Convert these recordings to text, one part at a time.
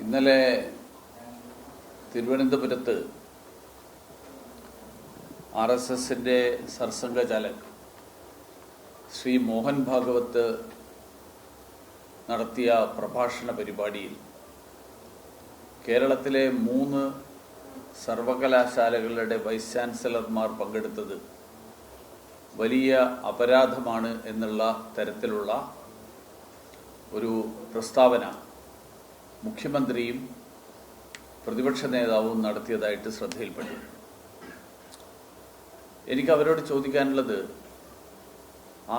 ഇന്നലെ തിരുവനന്തപുരത്ത് RSSന്റെ സർസംഘചാലക് ശ്രീ മോഹൻ ഭാഗവത് നടത്തിയ പ്രഭാഷണ പരിപാടിയിൽ കേരളത്തിലെ 3 സർവകലാശാലകളുടെ വൈസ് ചാൻസലർമാർ പങ്കെടുത്തത് വലിയ അപരാധമാണ് എന്നുള്ള തരത്തിലുള്ള ഒരു പ്രസ്താവന മുഖ്യമന്ത്രിയും പ്രതിപക്ഷ നേതാവും നടത്തിയതായിട്ട് ശ്രദ്ധയിൽപ്പെട്ടു. എനിക്ക് അവരോട് ചോദിക്കാനുള്ളത്,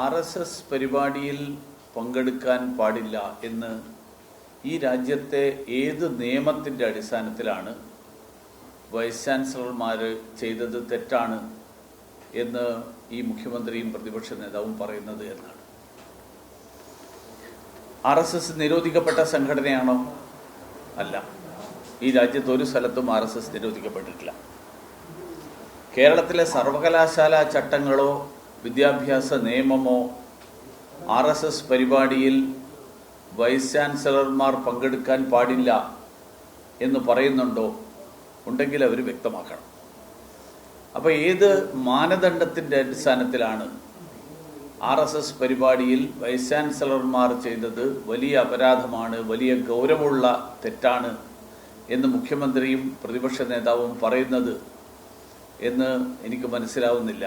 RSS പരിപാടിയിൽ പങ്കെടുക്കാൻ പാടില്ല എന്ന് ഈ രാജ്യത്തെ ഏത് നിയമത്തിൻ്റെ അടിസ്ഥാനത്തിലാണ് വൈസ് ചാൻസലർമാർ ചെയ്തത് തെറ്റാണ് എന്ന് ഈ മുഖ്യമന്ത്രിയും പ്രതിപക്ഷ നേതാവും പറയുന്നത് എന്നാണ്. RSS നിരോധിക്കപ്പെട്ട സംഘടനയാണോ? അല്ല. ഈ രാജ്യത്ത് ഒരു സ്ഥലത്തും RSS നിരോധിക്കപ്പെട്ടിട്ടില്ല. കേരളത്തിലെ സർവകലാശാല ചട്ടങ്ങളോ വിദ്യാഭ്യാസ നിയമമോ RSS പരിപാടിയിൽ വൈസ് ചാൻസലർമാർ പങ്കെടുക്കാൻ പാടില്ല എന്ന് പറയുന്നുണ്ടോ? ഉണ്ടെങ്കിൽ അവർ വ്യക്തമാക്കണം. അപ്പോൾ ഏത് മാനദണ്ഡത്തിൻ്റെ അടിസ്ഥാനത്തിലാണ് RSS പരിപാടിയിൽ വൈസ് ചാൻസലർമാർ ചെയ്തത് വലിയ അപരാധമാണ്, വലിയ ഗൗരവമുള്ള തെറ്റാണ് എന്ന് മുഖ്യമന്ത്രിയും പ്രതിപക്ഷ നേതാവും പറയുന്നത് എന്ന് എനിക്ക് മനസ്സിലാവുന്നില്ല.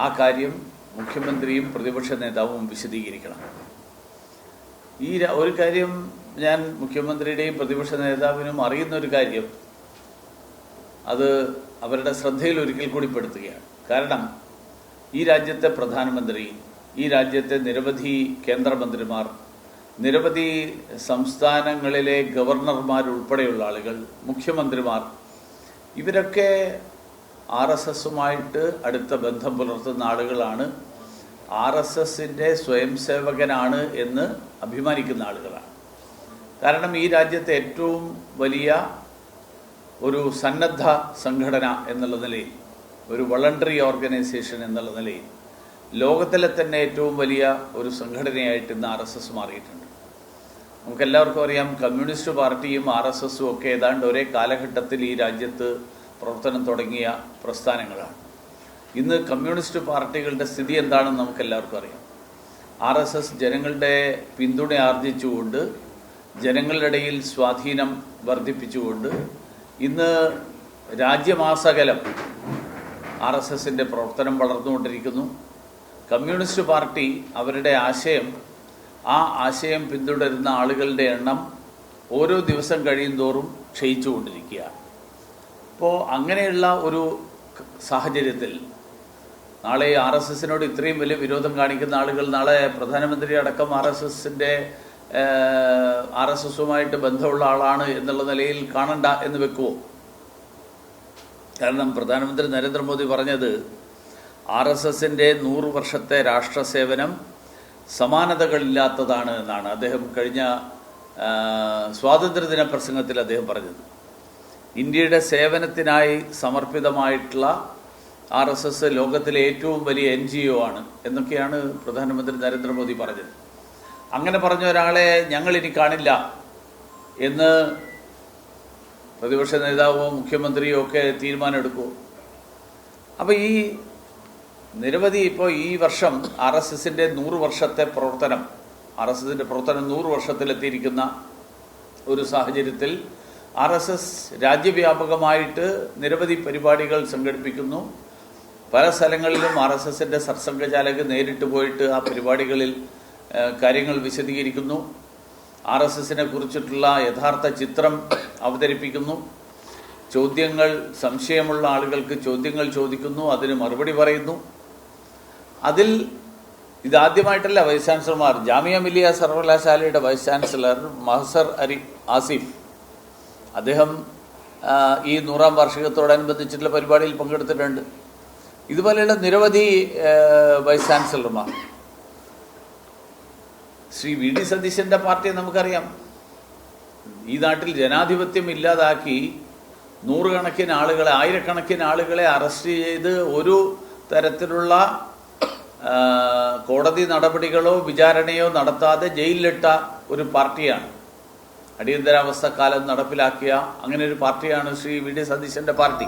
ആ കാര്യം മുഖ്യമന്ത്രിയും പ്രതിപക്ഷ നേതാവും വിശദീകരിക്കണം. ഒരു കാര്യം ഞാൻ മുഖ്യമന്ത്രിയുടെയും പ്രതിപക്ഷ നേതാവിനും അറിയുന്നൊരു കാര്യം, അത് അവരുടെ ശ്രദ്ധയിൽ ഒരിക്കൽ കൂടി പെടുത്തുകയാണ്. കാരണം ഈ രാജ്യത്തെ പ്രധാനമന്ത്രി, ഈ രാജ്യത്തെ നിരവധി കേന്ദ്രമന്ത്രിമാർ, നിരവധി സംസ്ഥാനങ്ങളിലെ ഗവർണർമാരുൾപ്പെടെയുള്ള ആളുകൾ, മുഖ്യമന്ത്രിമാർ, ഇവരൊക്കെ RSSുമായിട്ട് അടുത്ത ബന്ധം പുലർത്തുന്ന ആളുകളാണ്. RSSന്റെ സ്വയം സേവകനാണ് എന്ന് അഭിമാനിക്കുന്ന ആളുകളാണ്. കാരണം ഈ രാജ്യത്തെ ഏറ്റവും വലിയ ഒരു സന്നദ്ധ സംഘടന എന്നുള്ള നിലയിൽ, ഒരു വോളണ്ടറി ഓർഗനൈസേഷൻ എന്നുള്ള നിലയിൽ ലോകത്തിലെ തന്നെ ഏറ്റവും വലിയ ഒരു സംഘടനയായിട്ട് ഇന്ന് RSS മാറിയിട്ടുണ്ട്. നമുക്കെല്ലാവർക്കും അറിയാം, കമ്മ്യൂണിസ്റ്റ് പാർട്ടിയും RSSും ഒക്കെ ഏതാണ്ട് ഒരേ കാലഘട്ടത്തിൽ ഈ രാജ്യത്ത് പ്രവർത്തനം തുടങ്ങിയ പ്രസ്ഥാനങ്ങളാണ്. ഇന്ന് കമ്മ്യൂണിസ്റ്റ് പാർട്ടികളുടെ സ്ഥിതി എന്താണെന്ന് നമുക്കെല്ലാവർക്കും അറിയാം. RSS ജനങ്ങളുടെ പിന്തുണ ആർജിച്ചുകൊണ്ട്, ജനങ്ങളുടെ ഇടയിൽ സ്വാധീനം വർദ്ധിപ്പിച്ചുകൊണ്ട് ഇന്ന് രാജ്യമാസകലം RSSന്റെ പ്രവർത്തനം വളർന്നുകൊണ്ടിരിക്കുന്നു. കമ്മ്യൂണിസ്റ്റ് പാർട്ടി അവരുടെ ആശയം, ആ ആശയം പിന്തുടരുന്ന ആളുകളുടെ എണ്ണം ഓരോ ദിവസം കഴിയുന്തോറും ക്ഷയിച്ചുകൊണ്ടിരിക്കുകയാണ്. അപ്പോൾ അങ്ങനെയുള്ള ഒരു സാഹചര്യത്തിൽ നാളെ RSSനോട് ഇത്രയും വലിയ വിരോധം കാണിക്കുന്ന ആളുകൾ നാളെ പ്രധാനമന്ത്രി അടക്കം RSSുമായിട്ട് ബന്ധമുള്ള ആളാണ് എന്നുള്ള നിലയിൽ കാണണ്ട എന്ന് വെക്കുമോ? കാരണം പ്രധാനമന്ത്രി നരേന്ദ്രമോദി പറഞ്ഞത് RSSന്റെ 100 വർഷത്തെ രാഷ്ട്രസേവനം സമാനതകളില്ലാത്തതാണ് എന്നാണ് അദ്ദേഹം കഴിഞ്ഞ സ്വാതന്ത്ര്യദിന പ്രസംഗത്തിൽ അദ്ദേഹം പറഞ്ഞത്. ഇന്ത്യയുടെ സേവനത്തിനായി സമർപ്പിതമായിട്ടുള്ള RSS ലോകത്തിലെ ഏറ്റവും വലിയ NGO ആണ് എന്നൊക്കെയാണ് പ്രധാനമന്ത്രി നരേന്ദ്രമോദി പറഞ്ഞത്. അങ്ങനെ പറഞ്ഞ ഒരാളെ ഞങ്ങളിനി കാണില്ല എന്ന് പ്രതിപക്ഷ നേതാവോ മുഖ്യമന്ത്രിയോ ഒക്കെ തീരുമാനമെടുക്കുമോ? അപ്പോൾ ഈ നിരവധി, ഇപ്പോൾ ഈ വർഷം RSSന്റെ 100 വർഷത്തെ പ്രവർത്തനം, RSSന്റെ പ്രവർത്തനം 100 വർഷത്തിലെത്തിയിരിക്കുന്ന ഒരു സാഹചര്യത്തിൽ RSS രാജ്യവ്യാപകമായിട്ട് നിരവധി പരിപാടികൾ സംഘടിപ്പിക്കുന്നു. പല സ്ഥലങ്ങളിലും RSSന്റെ സർസംഘചാലക് നേരിട്ട് പോയിട്ട് ആ പരിപാടികളിൽ കാര്യങ്ങൾ വിശദീകരിക്കുന്നു. RSSനെ കുറിച്ചിട്ടുള്ള യഥാർത്ഥ ചിത്രം അവതരിപ്പിക്കുന്നു. ചോദ്യങ്ങൾ, സംശയമുള്ള ആളുകൾക്ക് ചോദ്യങ്ങൾ ചോദിക്കുന്നു, അതിന് മറുപടി പറയുന്നു. അതിൽ ഇതാദ്യമായിട്ടല്ല വൈസ് ചാൻസലർമാർ. ജാമിയ മിലിയ സർവകലാശാലയുടെ വൈസ് ചാൻസലർ മഹസർ അലി ആസിഫ്, അദ്ദേഹം ഈ 100ാം വാർഷികത്തോടനുബന്ധിച്ചിട്ടുള്ള പരിപാടിയിൽ പങ്കെടുത്തിട്ടുണ്ട്. ഇതുപോലെയുള്ള നിരവധി വൈസ് ചാൻസലർമാർ. ശ്രീ VD സതീശൻ്റെ പാർട്ടിയെ നമുക്കറിയാം. ഈ നാട്ടിൽ ജനാധിപത്യം ഇല്ലാതാക്കി നൂറുകണക്കിന് ആളുകളെ, ആയിരക്കണക്കിന് ആളുകളെ അറസ്റ്റ് ചെയ്ത് ഒരു തരത്തിലുള്ള കോടതി നടപടികളോ വിചാരണയോ നടത്താതെ ജയിലിലിട്ട ഒരു പാർട്ടിയാണ്. അടിയന്തരാവസ്ഥ കാലം നടപ്പിലാക്കിയ അങ്ങനെ ഒരു പാർട്ടിയാണ് ശ്രീ വി ഡി സതീശൻ്റെ പാർട്ടി.